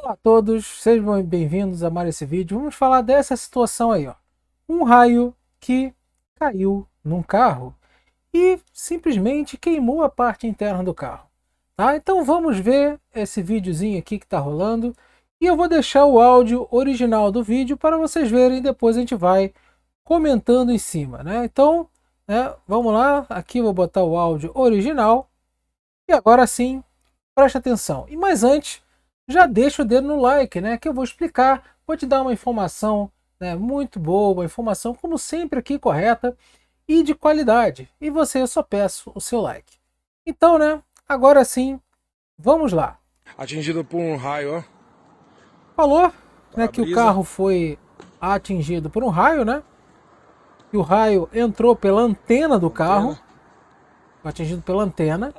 Olá a todos, sejam bem-vindos a mais esse vídeo. Vamos falar dessa situação aí, ó. Um raio que caiu num carro e simplesmente queimou a parte interna do carro. Tá? Então vamos ver esse videozinho aqui que está rolando e eu vou deixar o áudio original do vídeo para vocês verem. Depois a gente vai comentando em cima, né? Então, vamos lá. Aqui eu vou botar o áudio original e agora sim, preste atenção. E mais antes, já deixa o dedo no like, né? Que eu vou explicar, vou te dar uma informação, né, muito boa, uma informação como sempre aqui correta e de qualidade. E você, eu só peço o seu like. Então, né? Agora sim, vamos lá. Atingido por um raio, ó. Falou, né, que o Para-brisa. carro foi atingido por um raio, né? Que o raio entrou pela antena do carro, foi atingido pela antena.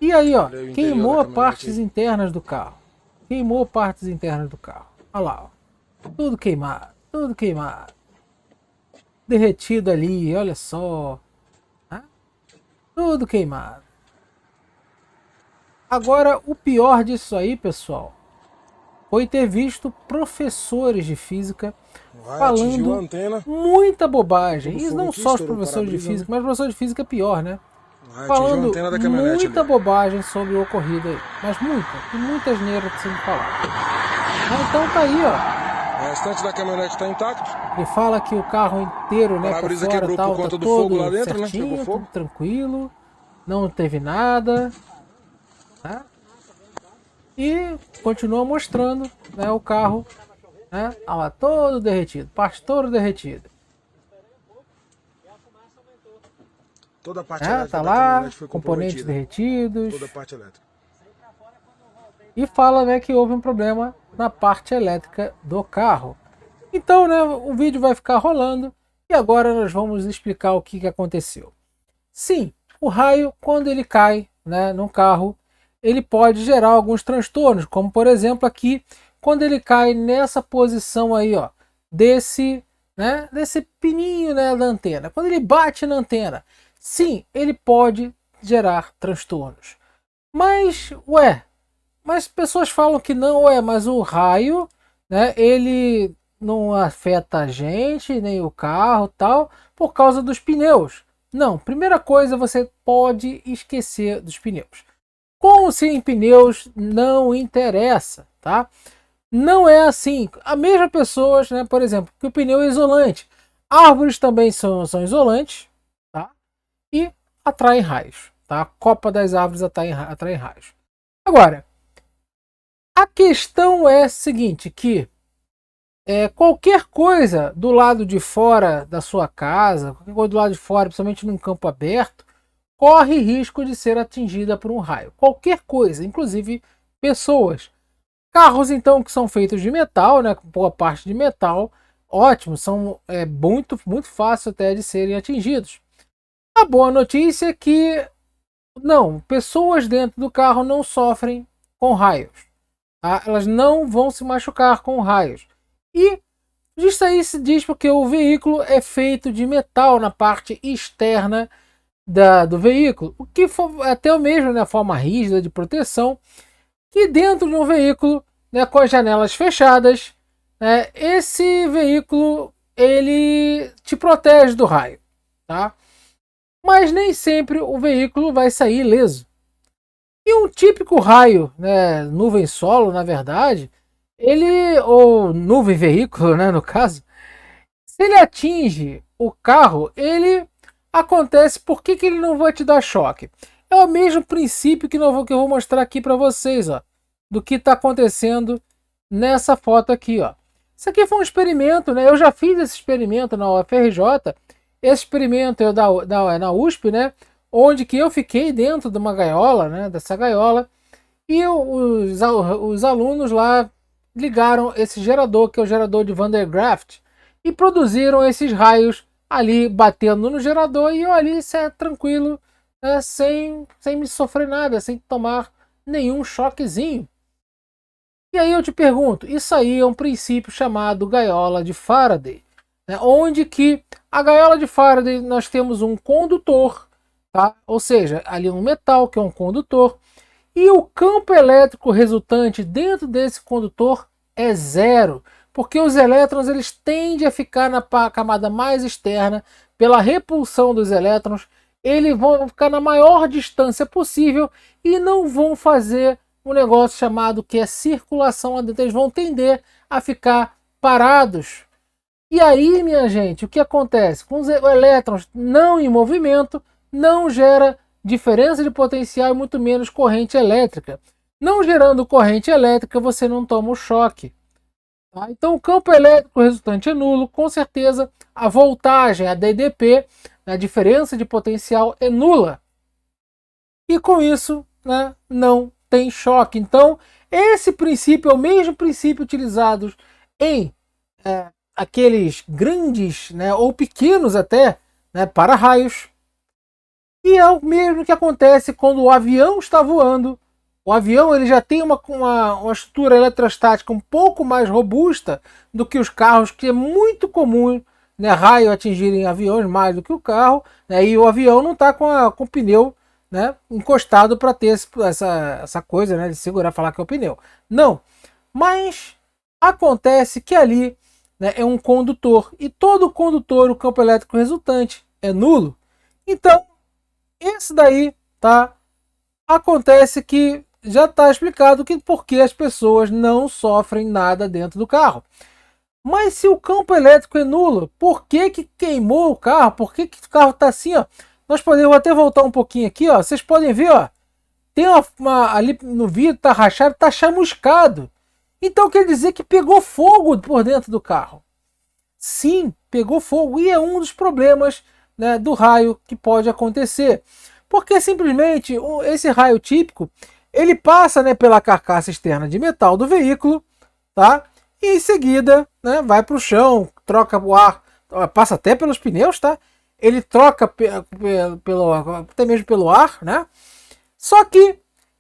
E aí, ó, Olha o interior queimou da caminhonete partes aí. internas do carro. Queimou partes internas do carro. Olha lá, ó. Tudo queimado, tudo queimado. Derretido ali, olha só. Tá? Tudo queimado. Agora, o pior disso aí, pessoal, foi ter visto professores de física O raio atingiu a falando antena. muita bobagem. Pegou E fogo não aqui, só os estourou o professores de para-brisa, né? física, mas os professores de física é pior, né? O raio atingiu a Falando antena da caminhonete muita ali. bobagem sobre o ocorrido aí. Mas muita, e muita asneira sendo falada. Então tá aí, ó. O restante da caminhonete está intacto. Ele fala que o carro inteiro, O né, por para-brisa fora quebrou tal, por tá conta do fogo lá todo dentro, né? Pegou certinho, fogo. tudo tranquilo, não teve nada, tá? E continua mostrando, né, o carro, né, olha lá, todo derretido, parte toda derretida, Toda a parte né? elétrica Tá da lá, caminhonete foi componentes comprometida. derretidos, Toda a parte elétrica. e fala, né, que houve um problema na parte elétrica do carro. Então, né, o vídeo vai ficar rolando e agora nós vamos explicar o que aconteceu. Sim, o raio, quando ele cai, né, no carro, ele pode gerar alguns transtornos, como por exemplo aqui, quando ele cai nessa posição aí, ó, desse pininho, né, da antena. Quando ele bate na antena, sim, ele pode gerar transtornos. Mas, mas pessoas falam que não, mas o raio, né, ele não afeta a gente, nem o carro, tal, por causa dos pneus. Não, primeira coisa, você pode esquecer dos pneus. Com ou sem pneus não interessa, tá? Não é assim. A mesma pessoas, né, por exemplo, que o pneu é isolante. Árvores também são isolantes, tá? E atraem raios, tá? A copa das árvores atrai raios. Agora, a questão é a seguinte, que qualquer coisa do lado de fora da sua casa, qualquer coisa do lado de fora, principalmente num campo aberto, corre risco de ser atingida por um raio. Qualquer coisa, inclusive pessoas. Carros, então, que são feitos de metal, né, com boa parte de metal, ótimo, são muito fácil até de serem atingidos. A boa notícia é que não, pessoas dentro do carro não sofrem com raios. Tá? Elas não vão se machucar com raios. E isso aí se diz porque o veículo é feito de metal na parte externa do veículo, o que for até o mesmo, né, forma rígida de proteção, que dentro de um veículo, né, com as janelas fechadas, né, esse veículo ele te protege do raio, tá? Mas nem sempre o veículo vai sair ileso. E um típico raio, né, nuvem solo, na verdade, ele, ou nuvem veículo, né, no caso, se ele atinge o carro, ele acontece, por que ele não vai te dar choque? É o mesmo princípio que eu vou mostrar aqui para vocês, ó, do que está acontecendo nessa foto aqui, ó. Isso aqui foi um experimento, né? Eu já fiz esse experimento na UFRJ. Esse experimento é na USP, né? Onde que eu fiquei dentro de uma gaiola, né? Dessa gaiola. E os alunos lá ligaram esse gerador, que é o gerador de Van der Graaf, e produziram esses raios ali batendo no gerador e eu ali tranquilo, né, sem me sofrer nada, sem tomar nenhum choquezinho. E aí eu te pergunto, isso aí é um princípio chamado gaiola de Faraday, né, onde que a gaiola de Faraday nós temos um condutor, tá? Ou seja, ali um metal que é um condutor, E o campo elétrico resultante dentro desse condutor é zero, porque os elétrons eles tendem a ficar na camada mais externa pela repulsão dos elétrons, eles vão ficar na maior distância possível e não vão fazer um negócio chamado que é circulação adentro, eles vão tender a ficar parados. E aí, minha gente, o que acontece? Com os elétrons não em movimento, não gera diferença de potencial e muito menos corrente elétrica. Não gerando corrente elétrica, você não toma o choque. Tá? Então, o campo elétrico resultante é nulo, com certeza a voltagem, a DDP, a diferença de potencial é nula. E com isso, né, não tem choque. Então, esse princípio é o mesmo princípio utilizado em aqueles grandes, né, ou pequenos até, né, para-raios. E é o mesmo que acontece quando o avião está voando. O avião ele já tem uma estrutura eletrostática um pouco mais robusta do que os carros, que é muito comum, né, raio atingirem aviões mais do que o carro, né, e o avião não está com o pneu, né, encostado para ter essa coisa, né, de segurar, falar que é o pneu. Não, mas acontece que ali, né, é um condutor, e todo condutor, o campo elétrico resultante é nulo. Então, esse daí, tá? Acontece que já está explicado que porque as pessoas não sofrem nada dentro do carro. Mas se o campo elétrico é nulo, por que queimou o carro? Por que o carro está assim, ó? Nós podemos até voltar um pouquinho aqui, ó. Vocês podem ver, ó. Tem ali no vidro, tá rachado, tá chamuscado. Então quer dizer que pegou fogo por dentro do carro. Sim, pegou fogo e é um dos problemas, né, do raio que pode acontecer. Porque simplesmente esse raio típico, ele passa, né, pela carcaça externa de metal do veículo, tá? E em seguida, né, vai para o chão, troca o ar, passa até pelos pneus, tá? Ele troca até mesmo pelo ar, né? Só que,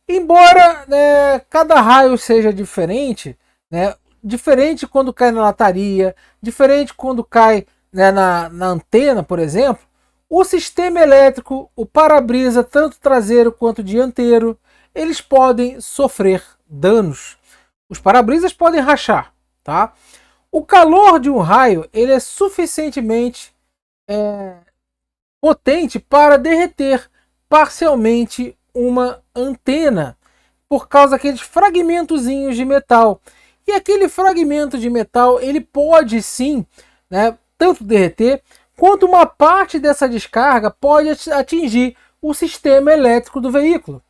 embora, né, cada raio seja diferente, né, diferente quando cai na lataria, diferente quando cai, né, na antena, por exemplo, o sistema elétrico, o para-brisa, tanto traseiro quanto dianteiro, eles podem sofrer danos. Os para-brisas podem rachar, tá? O calor de um raio ele é suficientemente potente para derreter parcialmente uma antena por causa daqueles fragmentozinhos de metal. E aquele fragmento de metal ele pode sim, né, tanto derreter quanto uma parte dessa descarga pode atingir o sistema elétrico do veículo.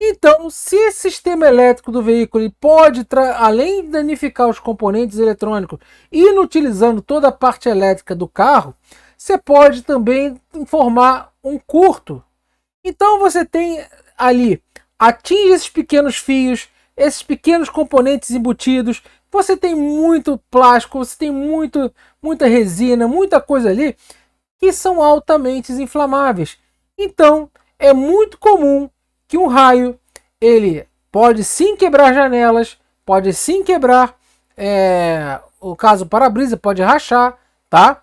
Então, se esse sistema elétrico do veículo ele pode, além de danificar os componentes eletrônicos, inutilizando toda a parte elétrica do carro, você pode também formar um curto. Então você tem ali, atinge esses pequenos fios, esses pequenos componentes embutidos, você tem muito plástico, você tem muita resina, muita coisa ali que são altamente inflamáveis. Então é muito comum que um raio ele pode sim quebrar janelas, pode sim quebrar, o caso para-brisa pode rachar, tá?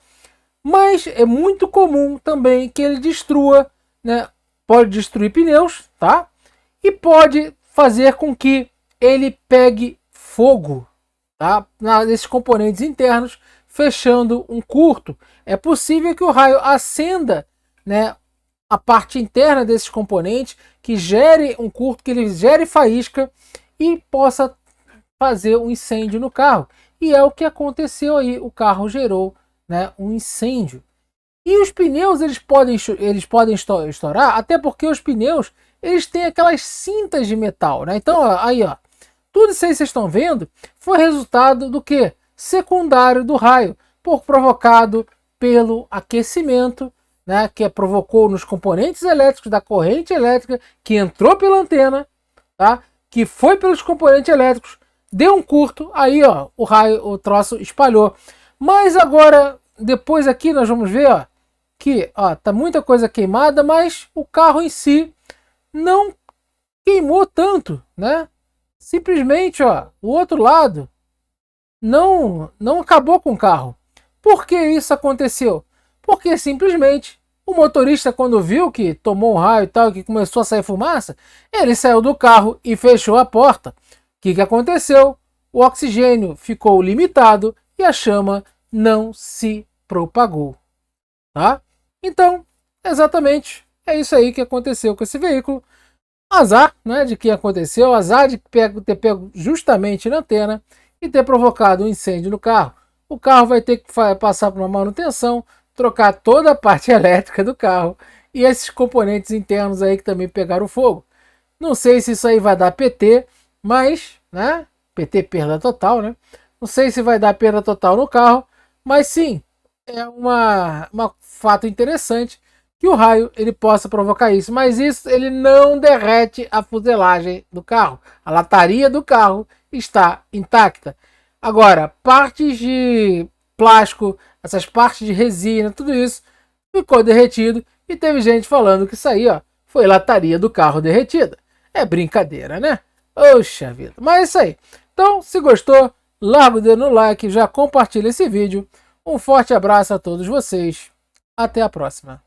Mas é muito comum também que ele destrua, né? Pode destruir pneus, tá? E pode fazer com que ele pegue fogo, tá? Nesses componentes internos, fechando um curto. É possível que o raio acenda, né, a parte interna desses componentes, que gere um curto, que ele gere faísca e possa fazer um incêndio no carro. E é o que aconteceu aí, o carro gerou, né, um incêndio. E os pneus eles podem estourar, até porque os pneus eles têm aquelas cintas de metal, né? Então aí ó, tudo isso aí que vocês estão vendo foi resultado do que? Secundário do raio, provocado pelo aquecimento, né, que provocou nos componentes elétricos da corrente elétrica que entrou pela antena, tá? Que foi pelos componentes elétricos, deu um curto, aí ó, o raio, o troço espalhou. Mas agora, depois aqui nós vamos ver, ó, que ó, tá muita coisa queimada, mas o carro em si não queimou tanto, né? Simplesmente, ó, o outro lado não acabou com o carro. Por que isso aconteceu? Porque simplesmente O motorista, quando viu que tomou um raio e tal, que começou a sair fumaça, ele saiu do carro e fechou a porta. O que aconteceu? O oxigênio ficou limitado e a chama não se propagou. Tá? Então, exatamente, é isso aí que aconteceu com esse veículo. Azar, né, de que aconteceu, azar de ter pego justamente na antena e ter provocado um incêndio no carro. O carro vai ter que passar por uma manutenção, trocar toda a parte elétrica do carro e esses componentes internos aí que também pegaram fogo. Não sei se isso aí vai dar PT, mas, né, PT perda total, né? Não sei se vai dar perda total no carro, mas sim, é uma fato interessante que o raio ele possa provocar isso, mas isso ele não derrete a fuselagem do carro. A lataria do carro está intacta. Agora, partes de plástico, essas partes de resina, tudo isso ficou derretido e teve gente falando que isso aí, ó, foi lataria do carro derretida. É brincadeira, né? Oxa vida. Mas é isso aí. Então, se gostou, larga o dedo no like, já compartilha esse vídeo. Um forte abraço a todos vocês. Até a próxima.